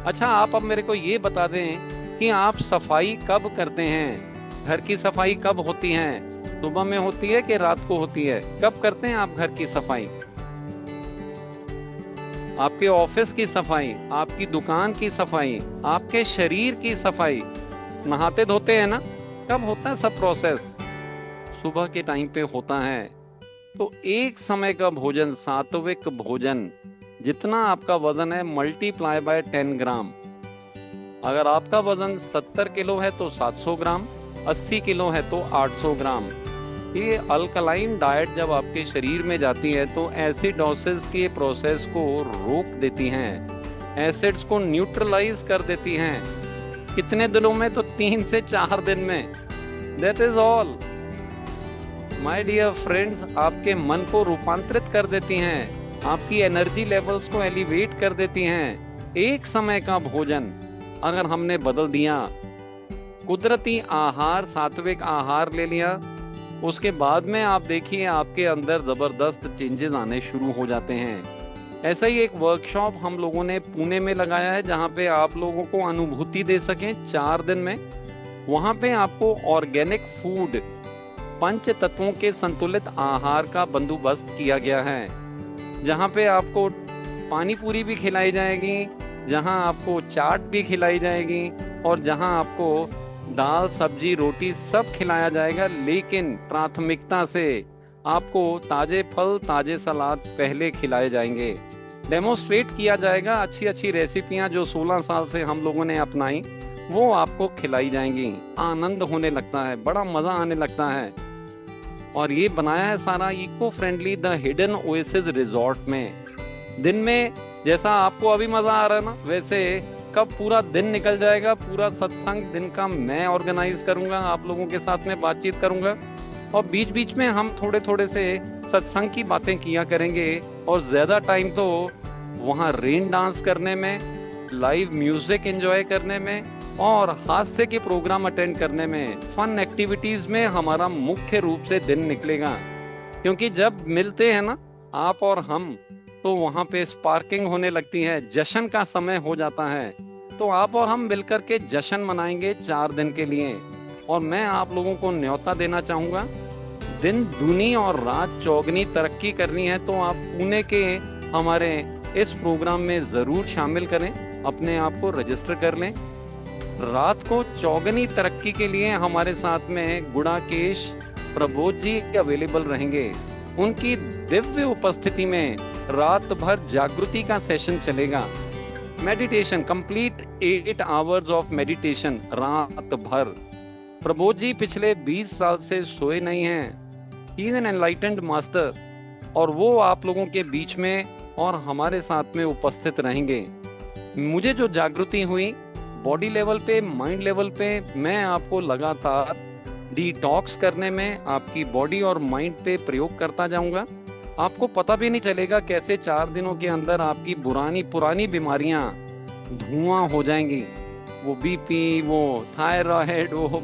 अच्छा, आप अब मेरे को ये बता दें कि आप सफाई कब करते हैं? घर की सफाई कब होती है? सुबह में होती है कि रात को होती है? कब करते हैं आप घर की सफाई? आपके ऑफिस की सफाई, आपकी दुकान की सफाई, आपके शरीर की सफाई। नहाते धोते हैं ना, कब होता है सब प्रोसेस? सुबह के टाइम पे होता है। तो एक समय का भोजन, सात्विक भोजन, जितना आपका वजन है मल्टीप्लाई बाय 10 ग्राम। अगर आपका वजन 70 किलो है तो 700 ग्राम, 80 किलो है तो 800 ग्राम। ये अल्कलाइन डाइट जब आपके शरीर में जाती है तो एसिडोसिस के प्रोसेस को रोक देती हैं, एसिड्स को न्यूट्रलाइज कर देती हैं। कितने दिनों में? तो 3 से 4 दिन में। That is all my dear friends. आपके मन को रूपांतरित कर देती हैं, आपकी एनर्जी लेवल्स को एलिवेट कर देती हैं। एक समय का भोजन अगर हमने बदल दिया, कुदरती आहार, सात्विक आहार ले लिया, उसके बाद में आप देखिए आपके अंदर जबरदस्त चेंजेस आने शुरू हो जाते हैं। ऐसा ही एक वर्कशॉप हम लोगों ने पुणे में लगाया है, जहां पे आप लोगों को अनुभूति दे सकें 4 दिन में। वहां पे आपको ऑर्गेनिक फूड, पंच तत्वों के संतुलित आहार का बंदोबस्त किया गया है, जहां पे आपको पानी पूरी भी खिलाई जाएगी, जहां आपको चाट भी खिलाई जाएगी, और जहां आपको दाल, सब्जी, रोटी सब खिलाया जाएगा। लेकिन प्राथमिकता से आपको ताजे फल, ताजे सलाद पहले खिलाए जाएंगे। डेमोस्ट्रेट किया जाएगा, अच्छी अच्छी रेसिपियां जो 16 साल से हम लोगों ने अपनाई वो आपको खिलाई जाएंगी। आनंद होने लगता है, बड़ा मजा आने लगता है। और ये बनाया है सारा eco friendly the hidden oasis resort में। दिन में जैसा आपको अभी मजा आ रहा है ना, वैसे कब पूरा दिन निकल जाएगा, पूरा सत्संग दिन का मैं ऑर्गेनाइज करूंगा, आप लोगों के साथ में बातचीत करूंगा, और बीच बीच में हम थोड़े थोड़े से सत्संग की बातें किया करेंगे। और ज्यादा टाइम तो वहाँ रेन डांस करने में, लाइव म्यूजिक एंजॉय करने में, और हास्य के प्रोग्राम अटेंड करने में, फन एक्टिविटीज में हमारा मुख्य रूप से दिन निकलेगा। क्योंकि जब मिलते हैं ना आप और हम, तो वहाँ पे स्पार्किंग होने लगती है, जश्न का समय हो जाता है। तो आप और हम मिलकर के जश्न मनाएंगे 4 दिन के लिए। और मैं आप लोगों को न्योता देना चाहूंगा, दिन दूनी और रात चौगनी तरक्की करनी है तो आप पुणे के हमारे इस प्रोग्राम में जरूर शामिल करें, अपने आप को रजिस्टर कर लें। रात को चौगनी तरक्की के लिए हमारे साथ में गुड़ाकेश प्रबोध जी अवेलेबल रहेंगे। उनकी दिव्य उपस्थिति में रात भर जागृति का सेशन चलेगा। Meditation, complete 8 hours of meditation रात भर। प्रबोध जी पिछले 20 साल से सोए नहीं हैं। He is an enlightened master, और वो आप लोगों के बीच में और हमारे साथ में उपस्थित रहेंगे। मुझे जो जागृति हुई बॉडी लेवल पे, माइंड लेवल पे, मैं आपको लगातार डिटॉक्स करने में आपकी बॉडी और माइंड पे प्रयोग करता जाऊंगा। आपको पता भी नहीं चलेगा कैसे 4 दिनों के अंदर आपकी पुरानी बीमारियां धुआं हो जाएंगी। वो बीपी, वो थायराइड, वो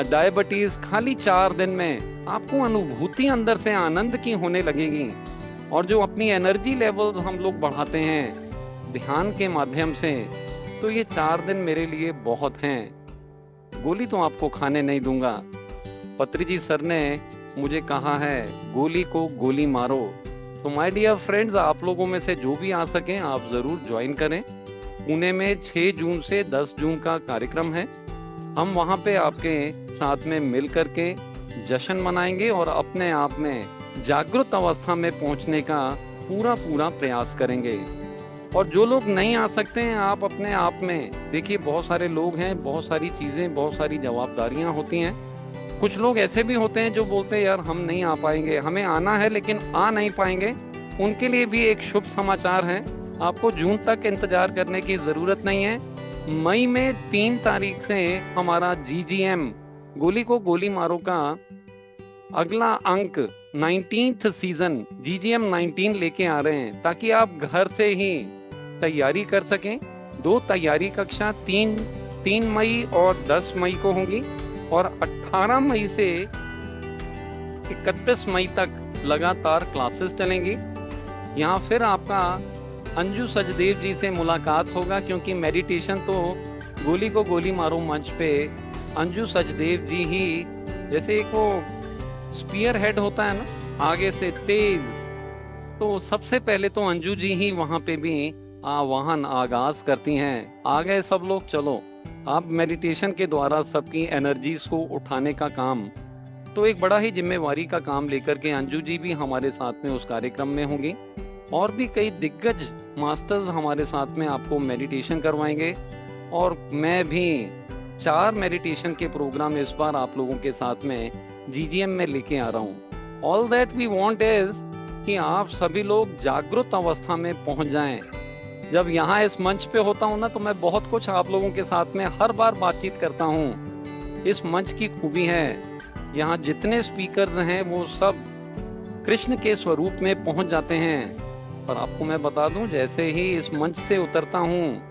डायबिटीज, खाली 4 दिन में आपको अनुभूति अंदर से आनंद की होने लगेगी। और जो अपनी एनर्जी लेवल हम लोग बढ़ाते हैं ध्यान के माध्यम से, तो ये 4 दिन मेरे लिए बहुत हैं। गोली तो आपको खाने नहीं दूंगा। पत्री जी सर ने मुझे कहा है गोली को गोली मारो। तो माय डियर फ्रेंड्स, आप लोगों में से जो भी आ सकें आप जरूर ज्वाइन करें। पुणे में 6 जून से 10 जून का कार्यक्रम है। हम वहां पे आपके साथ में मिल करके जश्न मनाएंगे और अपने आप में जागृत अवस्था में पहुंचने का पूरा प्रयास करेंगे। और जो लोग नहीं आ सकते हैं, आप अपने आप में देखिए, बहुत सारे लोग हैं, बहुत सारी चीजें, बहुत सारी जवाबदारियां होती हैं। कुछ लोग ऐसे भी होते हैं जो बोलते हैं यार हम नहीं आ पाएंगे, हमें आना है लेकिन आ नहीं पाएंगे। उनके लिए भी एक शुभ समाचार है, आपको जून तक इंतजार करने की जरूरत नहीं है। मई में 3 तारीख से हमारा GGM गोली को गोली मारो का अगला अंक 19th सीजन GGM 19 लेके आ रहे हैं, ताकि आप घर से ही तैयारी कर सकें। 2 तैयारी कक्षा 3 मई और 10 मई को होंगी, और 18 मई से 31 मई तक लगातार क्लासेस चलेंगी। यहाँ फिर आपका अंजू सचदेव जी से मुलाकात होगा, क्योंकि मेडिटेशन तो गोली को गोली मारो मंच पे अंजू सचदेव जी ही, जैसे एक वो स्पीयर हेड होता है ना, आगे से तेज तो सबसे पहले तो अंजू जी ही वहां पे भी वाहन आगाज करती हैं। आ गए सब लोग, चलो आप मेडिटेशन के द्वारा सबकी एनर्जीज को उठाने का काम, तो एक बड़ा ही जिम्मेवारी का काम लेकर के अंजू जी भी हमारे साथ में उस कार्यक्रम में होंगी। और भी कई दिग्गज मास्टर्स हमारे साथ में आपको मेडिटेशन करवाएंगे। और मैं भी 4 मेडिटेशन के प्रोग्राम इस बार आप लोगों के साथ में जीजीएम में लेके आ रहा हूँ। All that we want is कि आप सभी लोग जागृत अवस्था में पहुंच जाएं। जब यहाँ इस मंच पे होता हूँ ना, तो मैं बहुत कुछ आप लोगों के साथ में हर बार बातचीत करता हूँ। इस मंच की खूबी है, यहाँ जितने स्पीकर्स हैं वो सब कृष्ण के स्वरूप में पहुंच जाते हैं। पर आपको मैं बता दूं, जैसे ही इस मंच से उतरता हूँ,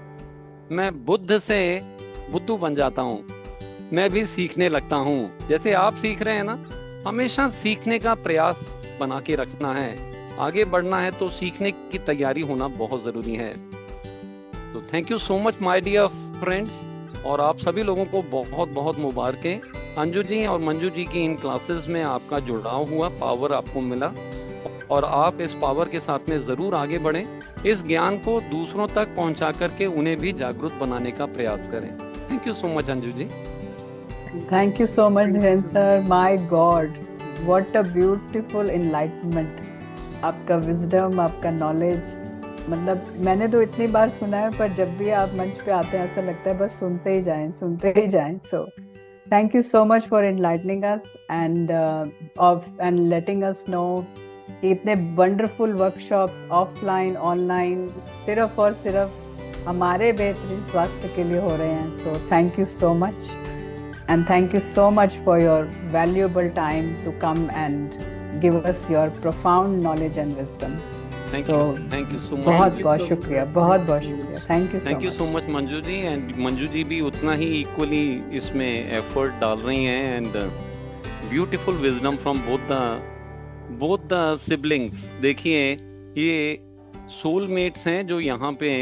मैं बुद्ध से बुद्धू बन जाता हूँ। मैं भी सीखने लगता हूँ। जैसे आप सीख रहे हैं ना, हमेशा सीखने का प्रयास बना के रखना है। आगे बढ़ना है तो सीखने की तैयारी होना बहुत जरूरी है। तो thank you so much my dear friends, और आप सभी लोगों को बहुत बहुत मुबारकें। अंजू जी और मंजू जी की इन क्लासेस में आपका जुड़ाव हुआ, पावर आपको मिला, और आप इस पावर के साथ में जरूर आगे बढ़ें। इस ज्ञान को दूसरों तक पहुंचा करके उन्हें भी जागरूक बनाने का प्रयास करें। Thank you so much Anju ji. Thank you so much Dhiren sir. My god, what a beautiful enlightenment. आपका विजडम, आपका नॉलेज, मतलब मैंने तो इतनी बार सुना है, पर जब भी आप मंच पे आते हैं ऐसा लगता है बस सुनते ही जाएं, सुनते ही जाएं। सो thank you so much for enlightening us and letting us know कि इतने वंडरफुल वर्कशॉप्स ऑफलाइन ऑनलाइन सिर्फ और सिर्फ हमारे बेहतरीन स्वास्थ्य के लिए हो रहे हैं। सो thank you so much, and thank you so much for your valuable time to come and give us your profound knowledge and wisdom. Thank you so much. बहुत शुक्रिया, बहुत शुक्रिया। Thank you so much Manju ji. And Manju ji भी उतना ही equally इसमें effort डाल रही हैं, and beautiful wisdom from both the siblings. देखिए, ये सोलमेट्स हैं जो यहाँ पे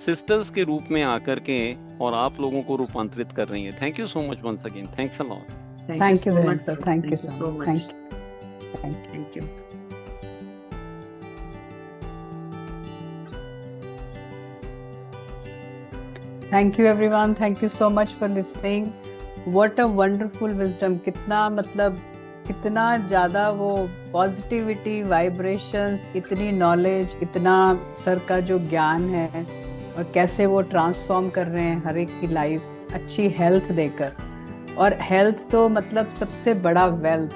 सिस्टर्स के रूप में आकर के और आप लोगों को रूपांतरित कर रही हैं। Thank you so much once again. Thanks a lot. Thank you sir. Thank you so much. Thank you. Thank you everyone. Thank you so much for listening. What a wonderful wisdom. कितना ज़्यादा वो positivity, vibrations, इतनी knowledge, इतना sir का जो ज्ञान है, और कैसे वो ट्रांसफॉर्म कर रहे हैं हर एक की लाइफ अच्छी हेल्थ देकर। और हेल्थ तो मतलब सबसे बड़ा वेल्थ,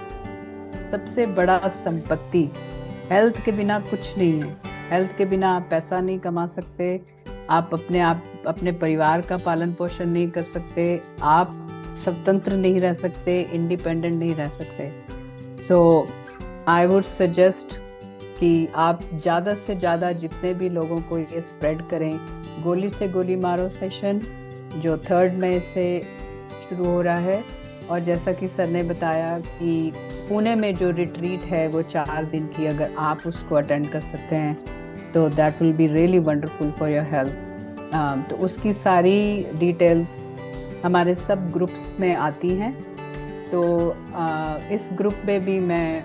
सबसे बड़ा संपत्ति। हेल्थ के बिना कुछ नहीं है। हेल्थ के बिना आप पैसा नहीं कमा सकते, आप अपने परिवार का पालन पोषण नहीं कर सकते, आप स्वतंत्र नहीं रह सकते, इंडिपेंडेंट नहीं रह सकते। सो आई वुड सजेस्ट कि आप ज़्यादा से ज़्यादा जितने भी लोगों को ये स्प्रेड करें। गोली से गोली मारो सेशन जो 3 मई से शुरू हो रहा है, और जैसा कि सर ने बताया कि पुणे में जो रिट्रीट है वो 4 दिन की, अगर आप उसको अटेंड कर सकते हैं तो that will be really wonderful for your health. तो उसकी सारी डिटेल्स हमारे सब ग्रुप्स में आती हैं। तो इस ग्रुप में भी मैं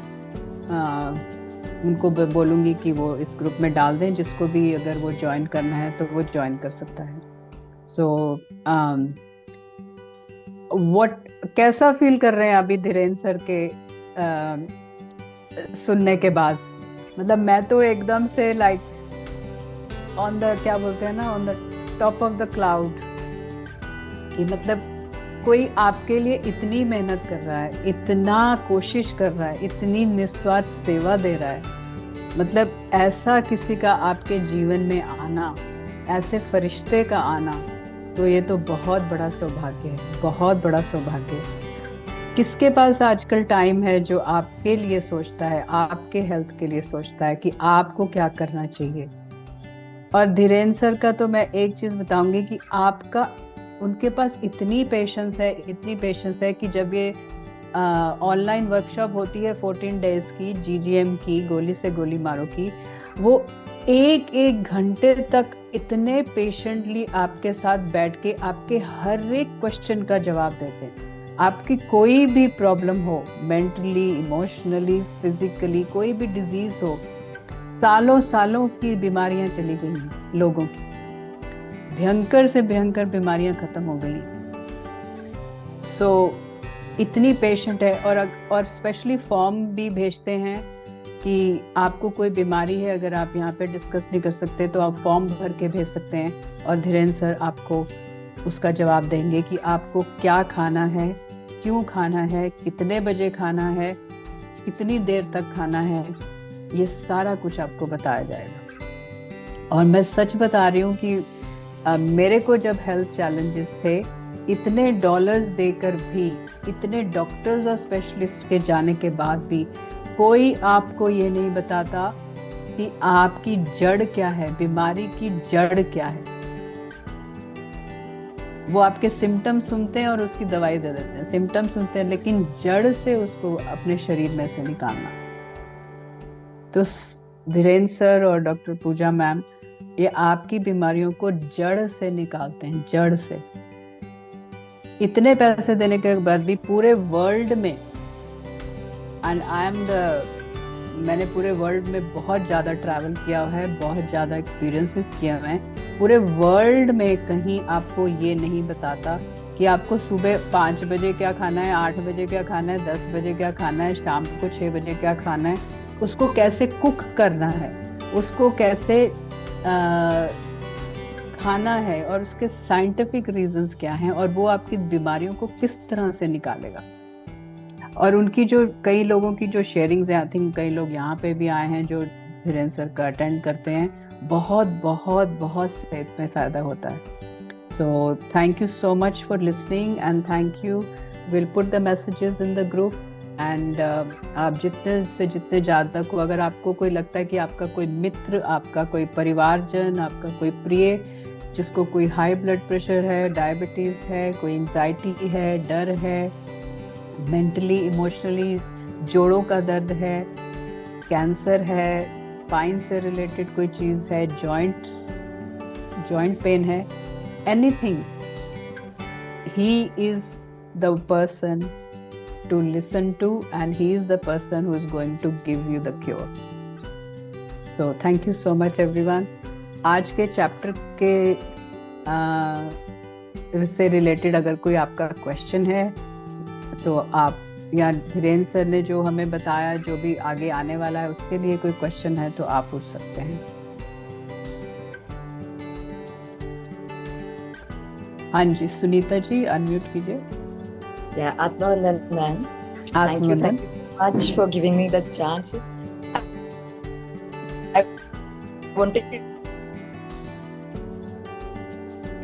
उनको बोलूँगी कि वो इस ग्रुप में डाल दें, जिसको भी अगर वो ज्वाइन करना है तो वो ज्वाइन कर सकता है। सो कैसा फील कर रहे हैं अभी धीरेन सर के सुनने के बाद? मतलब मैं तो एकदम से लाइक ऑन द, क्या बोलते हैं ना, on the top of the cloud, कि मतलब कोई आपके लिए इतनी मेहनत कर रहा है, इतना कोशिश कर रहा है, इतनी निस्वार्थ सेवा दे रहा है। मतलब ऐसा किसी का आपके जीवन में आना, ऐसे फरिश्ते का आना, तो ये तो बहुत बड़ा सौभाग्य है, बहुत बड़ा सौभाग्य है। किसके पास आजकल टाइम है जो आपके लिए सोचता है, आपके हेल्थ के लिए सोचता है कि आपको क्या करना चाहिए? और धीरेन सर का तो मैं एक चीज बताऊंगी कि आपका, उनके पास इतनी पेशेंस है कि जब ये ऑनलाइन वर्कशॉप होती है 14 डेज की, जीजीएम की, गोली से गोली मारो की, वो एक घंटे तक इतने पेशेंटली आपके साथ बैठ के आपके हर एक क्वेश्चन का जवाब देते हैं। आपकी कोई भी प्रॉब्लम हो, मेंटली, इमोशनली, फिजिकली, कोई भी डिजीज हो, सालों सालों की बीमारियां चली गई हैं लोगों की, भयंकर से भयंकर बीमारियां खत्म हो गई। सो इतनी पेशेंट है, और स्पेशली फॉर्म भी भेजते हैं कि आपको कोई बीमारी है, अगर आप यहाँ पे डिस्कस नहीं कर सकते तो आप फॉर्म भर के भेज सकते हैं, और धीरेन्द्र सर आपको उसका जवाब देंगे कि आपको क्या खाना है, क्यों खाना है, कितने बजे खाना है, कितनी देर तक खाना है, ये सारा कुछ आपको बताया जाएगा। और मैं सच बता रही हूँ कि मेरे को जब हेल्थ चैलेंजेस थे, इतने डॉलर्स देकर भी, इतने डॉक्टर्स और स्पेशलिस्ट के जाने के बाद भी कोई आपको ये नहीं बताता कि आपकी जड़ क्या है, बीमारी की जड़ क्या है। वो आपके सिम्टम सुनते हैं और उसकी दवाई दे देते हैं, सिम्टम सुनते हैं, लेकिन जड़ से उसको अपने शरीर में से निकालना। तो धीरेन्द्र सर और डॉक्टर पूजा मैम ये आपकी बीमारियों को जड़ से निकालते हैं, जड़ से। इतने पैसे देने के बाद भी पूरे वर्ल्ड में, एंड मैंने पूरे वर्ल्ड में बहुत ज़्यादा ट्रैवल किया है, बहुत ज़्यादा एक्सपीरियंसेस किया है, पूरे वर्ल्ड में कहीं आपको ये नहीं बताता कि आपको सुबह 5 बजे क्या खाना है, 8 बजे क्या खाना है, 10 बजे क्या खाना है, शाम को 6 बजे क्या खाना है, उसको कैसे कुक करना है, उसको कैसे खाना है, और उसके साइंटिफिक रीजंस क्या हैं, और वो आपकी बीमारियों को किस तरह से निकालेगा। और उनकी जो कई लोगों की जो शेयरिंग्स हैं, आई थिंक कई लोग यहाँ पे भी आए हैं जो धीरेन्द्र सर का अटेंड करते हैं, बहुत बहुत बहुत सेहत में फायदा होता है। सो thank you so much for listening and thank you. Will put the messages in the group and आप जितने से जितने ज़्यादा को, अगर आपको कोई लगता है कि आपका कोई मित्र, आपका कोई परिवारजन, आपका कोई प्रिय जिसको कोई हाई ब्लड प्रेशर है, डायबिटीज़ है, कोई एंजाइटी है, डर है, मेंटली इमोशनली जोड़ों का दर्द है, कैंसर है, स्पाइन से रिलेटेड कोई चीज़ है, जॉइंट पेन है, anything, he is the person to listen to, and he is the person who is going to give you the cure. So thank you so much everyone. आज के chapter के से related अगर कोई आपका question है तो आप, या धीरेन्द्र सर ने जो हमें बताया, जो भी आगे आने वाला है, उसके लिए कोई क्वेश्चन है तो आप पूछ सकते हैं। हाँ जी, सुनीता जी अनम्यूट कीजिए। Yeah, Atmanandan ma'am. Thank you so much for giving me the chance. I wanted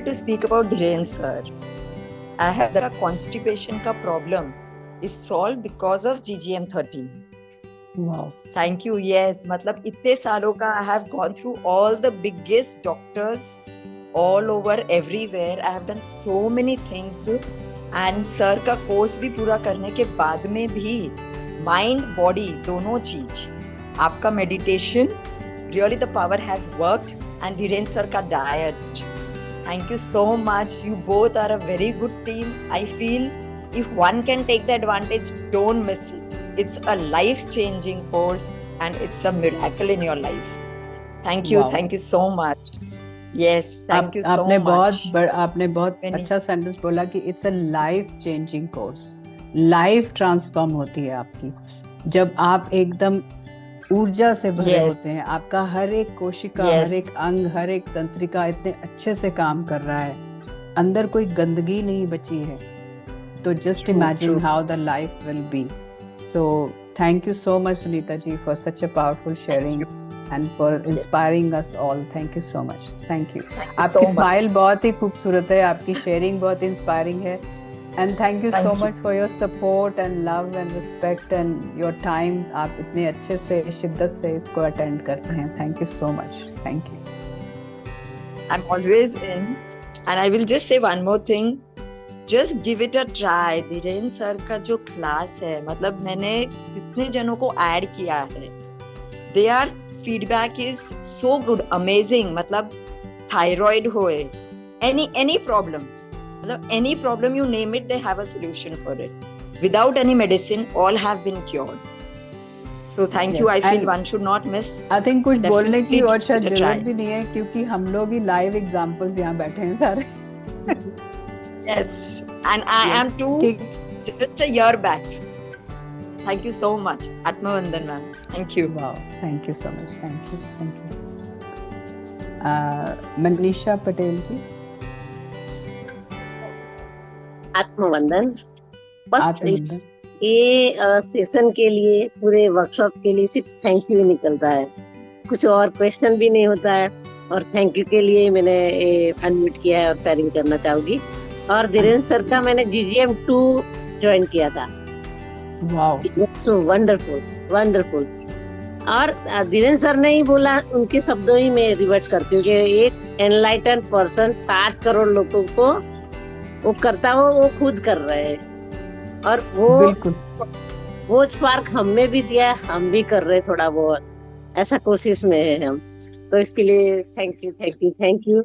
to speak about Dhiren sir. I have the constipation ka problem is solved because of GGM13. Wow. Thank you. Yes, मतलब इतने सालों का I have gone through all the biggest doctors all over everywhere. I have done so many things. And sir का course भी पूरा करने के बाद में भी माइंड बॉडी दोनों चीज, आपका meditation, really the power has worked, and Dhirendra sir का diet, thank you so much. You both are a very good team. I feel if one can take the advantage, don't miss it. It's a life changing course and it's a miracle in your life. Thank you so much. Yes, thank you so much. आपने बहुत अच्छा sentence बोला कि it's a life changing course. Life transform होती है आपकी जब आप एकदम ऊर्जा से भरे होते हैं. आपका हर एक कोशिका, हर एक अंग, हर एक तंत्रिका इतने अच्छे से काम कर रहा है, अंदर कोई गंदगी नहीं बची है. तो just imagine how the life will be. So thank you so much Sunita ji for such a powerful sharing and for inspiring us all. Thank you so much. Thank you. आपकी स्माइल बहुत ही खूबसूरत है, आपकी शेयरिंग बहुत इंस्पायरिंग है, and thank you so much for your support and love and respect and your time. आप इतने अच्छे से, शिद्दत से इसको अटेंड करते हैं. Thank you so much. Thank you. I'm always in, and I will just say one more thing. Just give it a try. Dhirendra sir का जो क्लास है, मतलब मैंने जितने जनों को ऐड किया है, they are feedback is so good, amazing. मतलब thyroid होए, any problem, मतलब any problem you name it, they have a solution for it. Without any medicine, all have been cured. So thank you. I Yes, feel and one should not miss. I think कुछ बोलने की Definitely और शायद give it a जरूरत try. भी नहीं है, क्योंकि हम लोग ही लाइव एग्जांपल्स यहाँ बैठे हैं सारे। Yes, and I Yes. am too. कि- Just a year back. Thank you so much, Atma Vandan ma'am. Thank you. Wow, thank you so much. Thank you, thank you. Manisha Patel जी, आत्मवंदन। बस आत्मवंदन। ये सेशन के लिए, पूरे वर्कशॉप के लिए सिर्फ थैंक यू निकल रहा है, कुछ और क्वेश्चन भी नहीं होता है। और थैंक यू के लिए मैंने अनम्यूट किया है और शेयरिंग करना चाहूंगी। और धीरेन्द्र सर का मैंने GGM 2 ज्वाइन किया था। Wow, so wonderful wonderful. और धीरेन्द्र सर ने ही बोला, उनके शब्दों ही मैं रिवर्ट करती हूँ कि एक एनलाइटन पर्सन 7 करोड़ लोगों को वो करता वो खुद कर रहे हैं। और बिल्कुल। वो स्पार्क हमें भी दिया, हम भी कर रहे थोड़ा बहुत, ऐसा कोशिश में है हम। तो इसके लिए thank you thank you thank you.